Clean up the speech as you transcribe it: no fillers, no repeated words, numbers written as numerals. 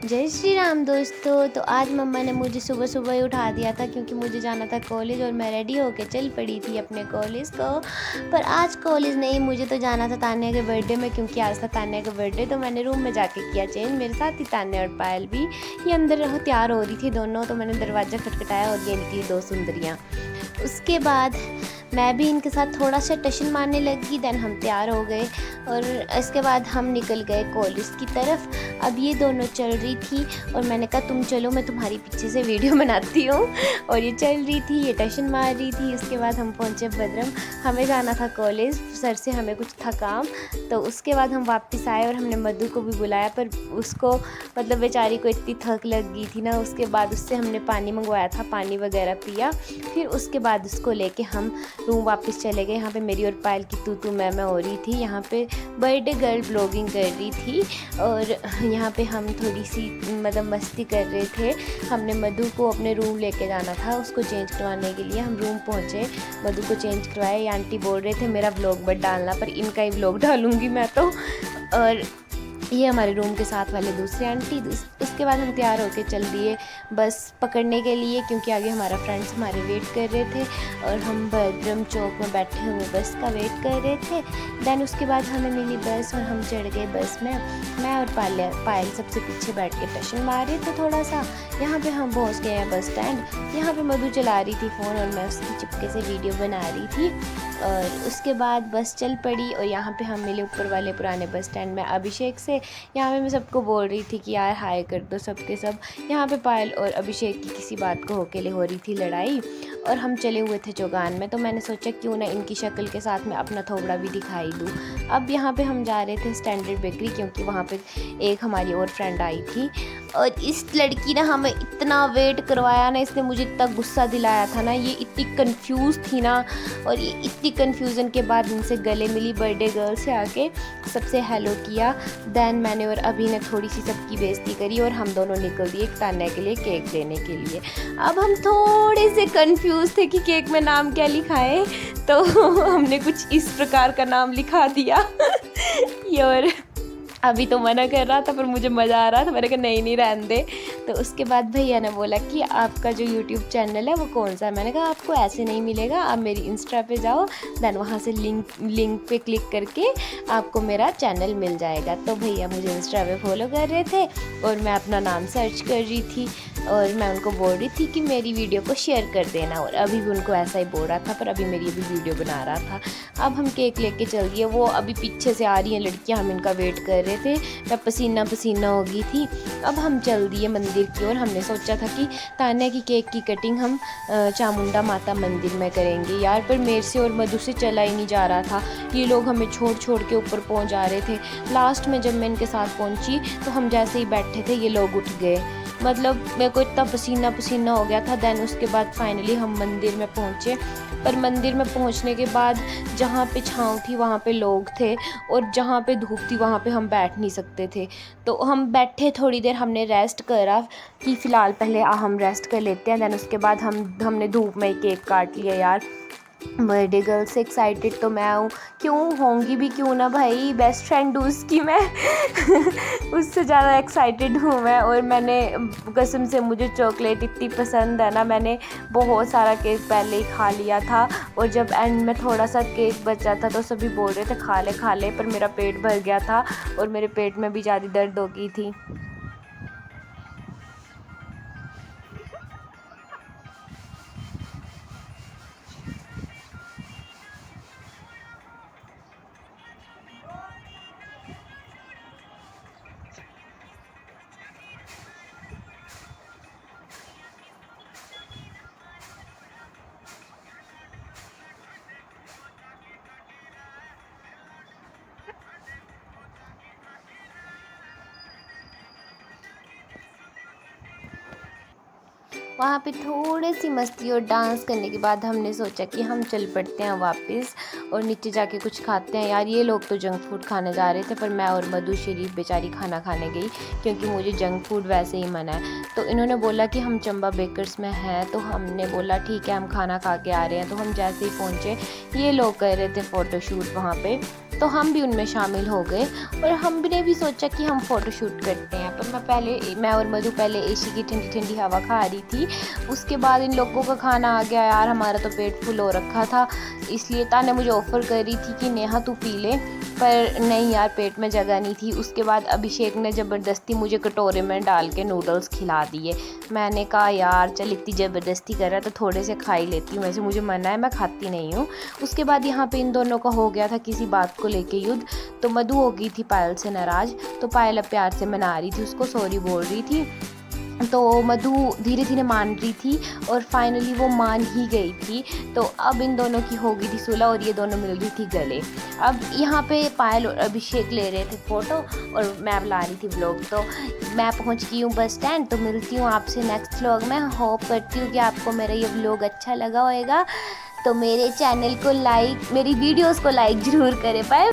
जय श्री राम दोस्तों। तो आज मम्मा ने मुझे सुबह सुबह ही उठा दिया था क्योंकि मुझे जाना था कॉलेज और मैं रेडी होके चल पड़ी थी अपने कॉलेज को। पर आज कॉलेज नहीं, मुझे तो जाना था तान्या के बर्थडे में क्योंकि आज था तान्या का बर्थडे। तो मैंने रूम में जाके किया चेंज, मेरे साथ ही तान्या और पायल भी ये अंदर तैयार हो रही थी दोनों। तो मैंने दरवाज़ा खटखटाया और ये निकली दो सुंदरियाँ। उसके बाद मैं भी इनके साथ थोड़ा सा टशन मारने लगी। देन हम तैयार हो गए और इसके बाद हम निकल गए कॉलेज की तरफ। अब ये दोनों चल रही थी और मैंने कहा तुम चलो, मैं तुम्हारी पीछे से वीडियो बनाती हूँ। और ये चल रही थी, ये टशन मार रही थी। उसके बाद हम पहुँचे भद्रम, हमें जाना था कॉलेज, सर से हमें कुछ था काम। तो उसके बाद हम वापस आए और हमने मधु को भी बुलाया, पर उसको मतलब बेचारी को इतनी थक लग गई थी ना। उसके बाद उससे हमने पानी मंगवाया था, पानी वगैरह पिया। फिर उसके बाद उसको लेके हम रूम वापस चले गए। यहाँ पे मेरी और पायल की तू मैं हो रही थी। यहाँ पे बर्थडे गर्ल ब्लॉगिंग कर रही थी और यहाँ पे हम थोड़ी सी मतलब मस्ती कर रहे थे। हमने मधु को अपने रूम लेके जाना था, उसको चेंज करवाने के लिए हम रूम पहुँचे, मधु को चेंज करवाए। ये आंटी बोल रहे थे मेरा व्लॉग मत डालना, पर इनका ही व्लॉग डालूँगी मैं तो। और ये हमारे रूम के साथ वाले दूसरे आंटी। उसके बाद हम तैयार होकर चल दिए बस पकड़ने के लिए क्योंकि आगे हमारा फ्रेंड्स हमारे वेट कर रहे थे और हम भद्रम चौक में बैठे हुए बस का वेट कर रहे थे। देन उसके बाद हमें मिली बस और हम चढ़ गए बस में। मैं और पायल सबसे पीछे बैठ के टशन मार रहे थे थोड़ा सा। यहाँ पे हम पहुँच गए हैं बस स्टैंड। यहाँ पे मधु चला रही थी फ़ोन और मैं उसकी चिपके से वीडियो बना रही थी। और उसके बाद बस चल पड़ी और यहाँ पे हम मिले ऊपर वाले पुराने बस स्टैंड में अभिषेक से। यहाँ पे मैं सबको बोल रही थी कि यार हाय कर दो सबके सब। यहाँ पे पायल और अभिषेक की किसी बात को होके हो रही थी लड़ाई और हम चले हुए थे चौगान में। तो मैंने सोचा क्यों ना इनकी शक्ल के साथ में अपना थोबड़ा भी दिखाई दूँ। अब यहाँ पे हम जा रहे थे स्टैंडर्ड बेकरी क्योंकि वहाँ पे एक हमारी और फ्रेंड आई थी। और इस लड़की ने हमें इतना वेट करवाया ना, इसने मुझे इतना गुस्सा दिलाया था ना। ये इतनी कंफ्यूज थी ना, और ये इतनी कंफ्यूजन के बाद इनसे गले मिली, बर्थडे गर्ल से आके सबसे हेलो किया। देन मैंने और अभी ने थोड़ी सी सबकी बेइज्जती करी और हम दोनों निकल दिए तान्या के लिए केक लेने के लिए। अब हम थोड़े से कंफ्यूज थे कि केक में नाम क्या लिखाएं, तो हमने कुछ इस प्रकार का नाम लिखा दिया। और अभी तो मना कर रहा था पर मुझे मज़ा आ रहा था, मैंने कहा नहीं रहने दे। तो उसके बाद भैया ने बोला कि आपका जो यूट्यूब चैनल है वो कौन सा है। मैंने कहा आपको ऐसे नहीं मिलेगा, आप मेरी इंस्टा पे जाओ, देन वहाँ से लिंक पे क्लिक करके आपको मेरा चैनल मिल जाएगा। तो भैया मुझे इंस्टा पे फॉलो कर रहे थे और मैं अपना नाम सर्च कर रही थी और मैं उनको बोल रही थी कि मेरी वीडियो को शेयर कर देना। और अभी भी उनको ऐसा ही बोल रहा था, पर अभी मेरी अभी वीडियो बना रहा था। अब हम केक लेके चल दिए, वो अभी पीछे से आ रही हैं लड़कियां, हम इनका वेट कर रहे थे। मैं पसीना पसीना हो गई थी। अब हम चल दिए मंदिर की ओर। हमने सोचा था कि तान्या की केक की कटिंग हम चामुंडा माता मंदिर में करेंगे यार, पर मेरे से और मधु से चला ही नहीं जा रहा था। ये लोग हमें छोड़ छोड़ के ऊपर पहुँच जा रहे थे। लास्ट में जब मैं इनके साथ पहुँची तो हम जैसे ही बैठे थे ये लोग उठ गए। मतलब मेरे को इतना पसीना पसीना हो गया था। देन उसके बाद फाइनली हम मंदिर में पहुँचे, पर मंदिर में पहुँचने के बाद जहाँ पे छाँव थी वहाँ पे लोग थे और जहाँ पे धूप थी वहाँ पे हम बैठ नहीं सकते थे। तो हम बैठे थोड़ी देर, हमने रेस्ट करा कि फ़िलहाल पहले हम रेस्ट कर लेते हैं। देन उसके बाद हमने धूप में केक काट लिया यार। बर्थडे गर्ल से एक्साइटेड तो मैं हूँ, क्यों होंगी भी क्यों ना भाई, बेस्ट फ्रेंड हूँ उसकी मैं। उससे ज़्यादा एक्साइटेड हूँ मैं। और मैंने कसम से, मुझे चॉकलेट इतनी पसंद है ना, मैंने बहुत सारा केक पहले ही खा लिया था। और जब एंड में थोड़ा सा केक बचा था तो सभी बोल रहे थे खा ले, पर मेरा पेट भर गया था और मेरे पेट में भी ज़्यादा दर्द हो गई थी। वहाँ पे थोड़ी सी मस्ती और डांस करने के बाद हमने सोचा कि हम चल पड़ते हैं वापस और नीचे जाके कुछ खाते हैं यार। ये लोग तो जंक फूड खाने जा रहे थे, पर मैं और मधु शरीफ बेचारी खाना खाने गई क्योंकि मुझे जंक फूड वैसे ही मना है। तो इन्होंने बोला कि हम चंबा बेकर्स में हैं, तो हमने बोला ठीक है हम खाना खा के आ रहे हैं। तो हम जैसे ही पहुँचे ये लोग कर रहे थे फ़ोटोशूट वहाँ पर। तो हम भी उनमें शामिल हो गए और हमने भी सोचा कि हम फ़ोटो शूट करते हैं। पर मैं और मधु पहले एसी की ठंडी ठंडी हवा खा रही थी। उसके बाद इन लोगों का खाना आ गया यार, हमारा तो पेट फुल हो रखा था, इसलिए ताने मुझे ऑफ़र कर रही थी कि नेहा तू पी ले, पर नहीं यार पेट में जगह नहीं थी। उसके बाद अभिषेक ने ज़बरदस्ती मुझे कटोरे में डाल के नूडल्स खिला दिए। मैंने कहा यार चल इतनी ज़बरदस्ती कर रहा है तो थोड़े से खा ही लेती हूँ, वैसे मुझे मना है, मैं खाती नहीं हूँ। उसके बाद यहाँ पे इन दोनों का हो गया था किसी बात को लेके युद्ध। तो मधु हो गई थी पायल से नाराज़, तो पायल अब प्यार से मना रही थी, उसको सॉरी बोल रही थी। तो मधु धीरे धीरे मान रही थी और फाइनली वो मान ही गई थी। तो अब इन दोनों की हो गई थी सुलह और ये दोनों मिल रही थी गले। अब यहाँ पे पायल और अभिषेक ले रहे थे फ़ोटो और मैं बना रही थी व्लॉग। तो मैं पहुँच गई हूँ बस स्टैंड, तो मिलती हूँ आपसे नेक्स्ट व्लॉग में। होप करती हूँ कि आपको मेरा ये व्लॉग अच्छा लगा होगा। तो मेरे चैनल को लाइक, मेरी वीडियोज़ को लाइक ज़रूर करें। बाय।